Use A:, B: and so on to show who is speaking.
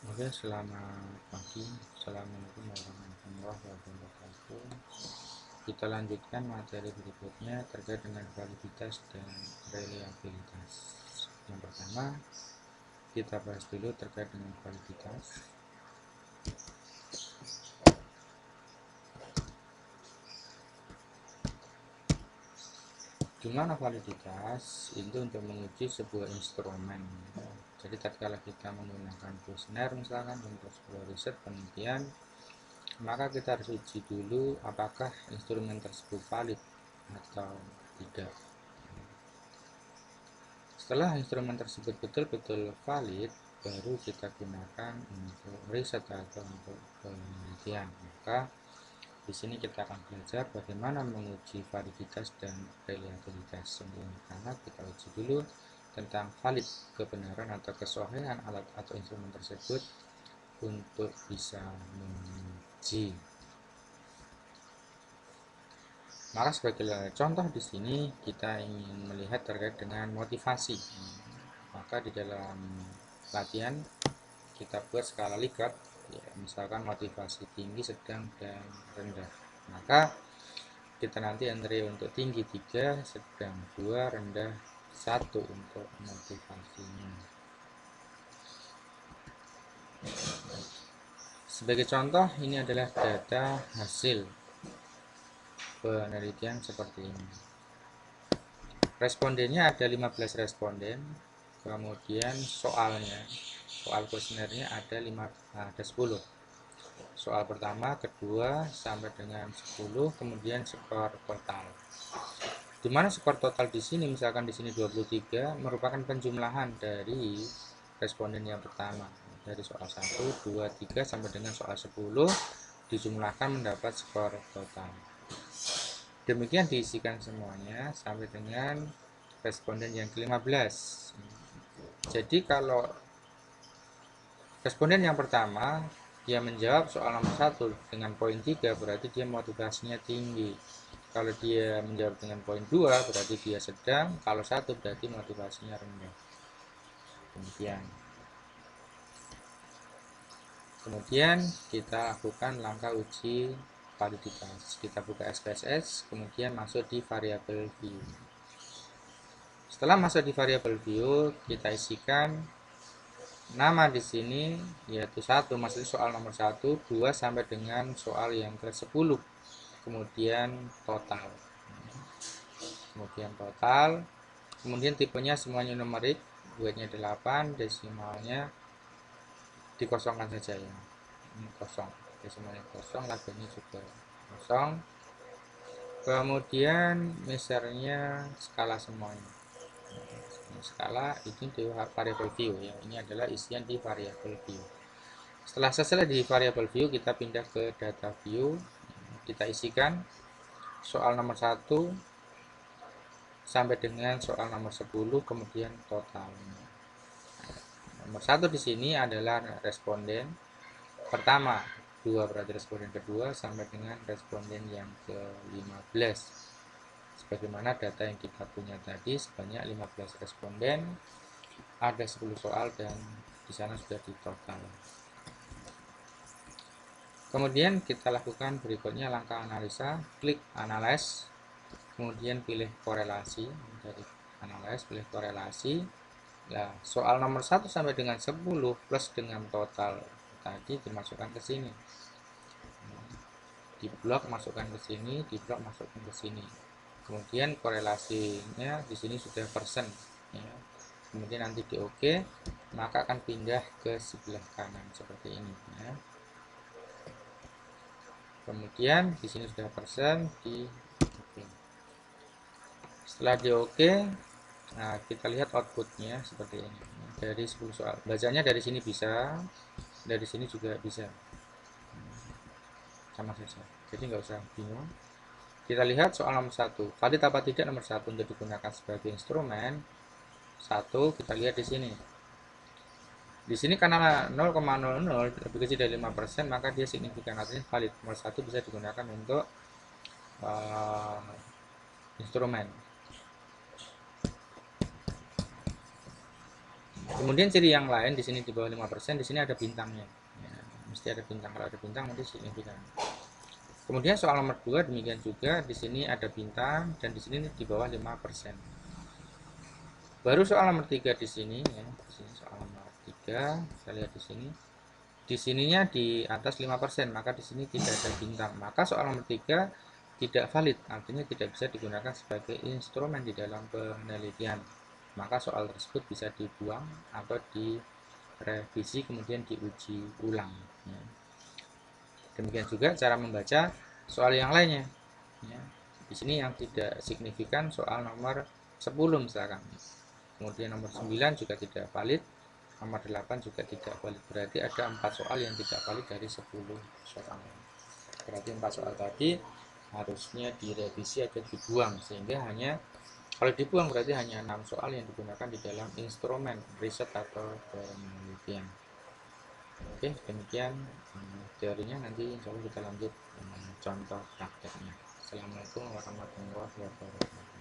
A: Oke, selamat pagi. Assalamualaikum warahmatullahi wabarakatuh. Kita lanjutkan materi berikutnya terkait dengan validitas dan reliabilitas. Yang pertama, kita bahas dulu terkait dengan validitas. Gimana validitas? Itu untuk menguji sebuah instrumen. Jadi tatkala kita menggunakan kuesioner misalkan untuk sebuah riset penelitian, maka kita harus uji dulu apakah instrumen tersebut valid atau tidak. Setelah instrumen tersebut betul-betul valid, baru kita gunakan untuk riset atau untuk penelitian. Maka di sini kita akan belajar bagaimana menguji validitas dan reliabilitas. Sebelum pertama kita uji dulu tentang valid, kebenaran atau kesohihan alat atau instrumen tersebut untuk bisa menguji. Maka sebagai contoh di sini kita ingin melihat terkait dengan motivasi. Maka di dalam latihan kita buat skala Likert, ya, misalkan motivasi tinggi, sedang, dan rendah. Maka kita nanti entry untuk tinggi 3, sedang 2, rendah 1 untuk motivasinya. Sebagai contoh, ini adalah data hasil penelitian seperti ini. Respondennya ada 15 responden, kemudian soal kuesionernya ada 10. Soal pertama, kedua, sampai dengan 10, kemudian skor total. Dimana skor total di sini, misalkan di sini 23, merupakan penjumlahan dari responden yang pertama. Dari soal 1, 2, 3 sampai dengan soal 10 dijumlahkan mendapat skor total. Demikian diisikan semuanya sampai dengan responden yang ke-15. Jadi kalau responden yang pertama dia menjawab soal nomor 1 dengan poin 3, berarti dia motivasinya tinggi. Kalau dia menjawab dengan poin 2, berarti dia sedang. Kalau 1 berarti motivasinya rendah. Demikian. Kemudian kita lakukan langkah uji validitas. Kita buka SPSS, kemudian masuk di variabel view. Setelah masuk di variabel view, kita isikan nama di sini yaitu 1, maksudnya soal nomor 1, 2 sampai dengan soal yang ke-10. Kemudian total. Kemudian tipenya semuanya numerik, weightnya 8, desimalnya dikosongkan saja ya. Ini kosong, desimalnya kosong, labelnya juga kosong. Kemudian measurenya skala semuanya. Skala itu di variable view ya. Ini adalah isian di variable view. Setelah selesai di variable view, kita pindah ke data view. Kita isikan soal nomor 1 sampai dengan soal nomor 10, kemudian total. Nomor 1 di sini adalah responden pertama, 2 berarti responden kedua sampai dengan responden yang ke-15. Sebagaimana data yang kita punya tadi sebanyak 15 responden, ada 10 soal dan di sana sudah ditotal. Kemudian kita lakukan berikutnya langkah analisa, klik analyze, kemudian pilih korelasi. Dari analyze pilih korelasi. Nah, soal nomor 1 sampai dengan 10 plus dengan total tadi dimasukkan ke sini. Di blok masukkan ke sini, di blok masukkan ke sini. Kemudian korelasinya di sini sudah persen ya. Kemudian nanti di OK, maka akan pindah ke sebelah kanan seperti ini ya. Kemudian di sini sudah persen, di OK. Setelah di OK, nah kita lihat outputnya seperti ini. Dari 10 soal, bacanya dari sini bisa, dari sini juga bisa, sama saja. Jadi nggak usah bingung. Kita lihat soal nomor 1, valid apa tidak nomor 1 untuk digunakan sebagai instrumen. 1 kita lihat di sini. Di sini karena 0,00 lebih kecil dari 5%, maka dia signifikan, artinya valid. Nomor 1 bisa digunakan untuk instrumen. Kemudian ciri yang lain di sini di bawah 5%, di sini ada bintangnya. Ya, mesti ada bintang. Kalau ada bintang nanti signifikan. Kemudian soal nomor 2 demikian juga, di sini ada bintang dan di sini di bawah 5%. Baru soal nomor 3 di sini ya. Di sini soal nomor 3, kita lihat di sini. Di sininya di atas 5%, maka di sini tidak ada bintang. Maka soal nomor 3 tidak valid, artinya tidak bisa digunakan sebagai instrumen di dalam penelitian. Maka soal tersebut bisa dibuang atau direvisi kemudian diuji ulang. Ya. Demikian juga cara membaca soal yang lainnya. Ya. Di sini yang tidak signifikan soal nomor 10 misalkan. Kemudian nomor 9 juga tidak valid, nomor 8 juga tidak valid. Berarti ada 4 soal yang tidak valid dari 10 soal. Berarti 4 soal tadi harusnya direvisi atau dibuang, sehingga hanya kalau dibuang berarti hanya 6 soal yang digunakan di dalam instrumen riset atau penelitian. Oke, demikian teorinya. Nanti insya Allah kita lanjut contoh prakteknya. Assalamualaikum warahmatullahi wabarakatuh.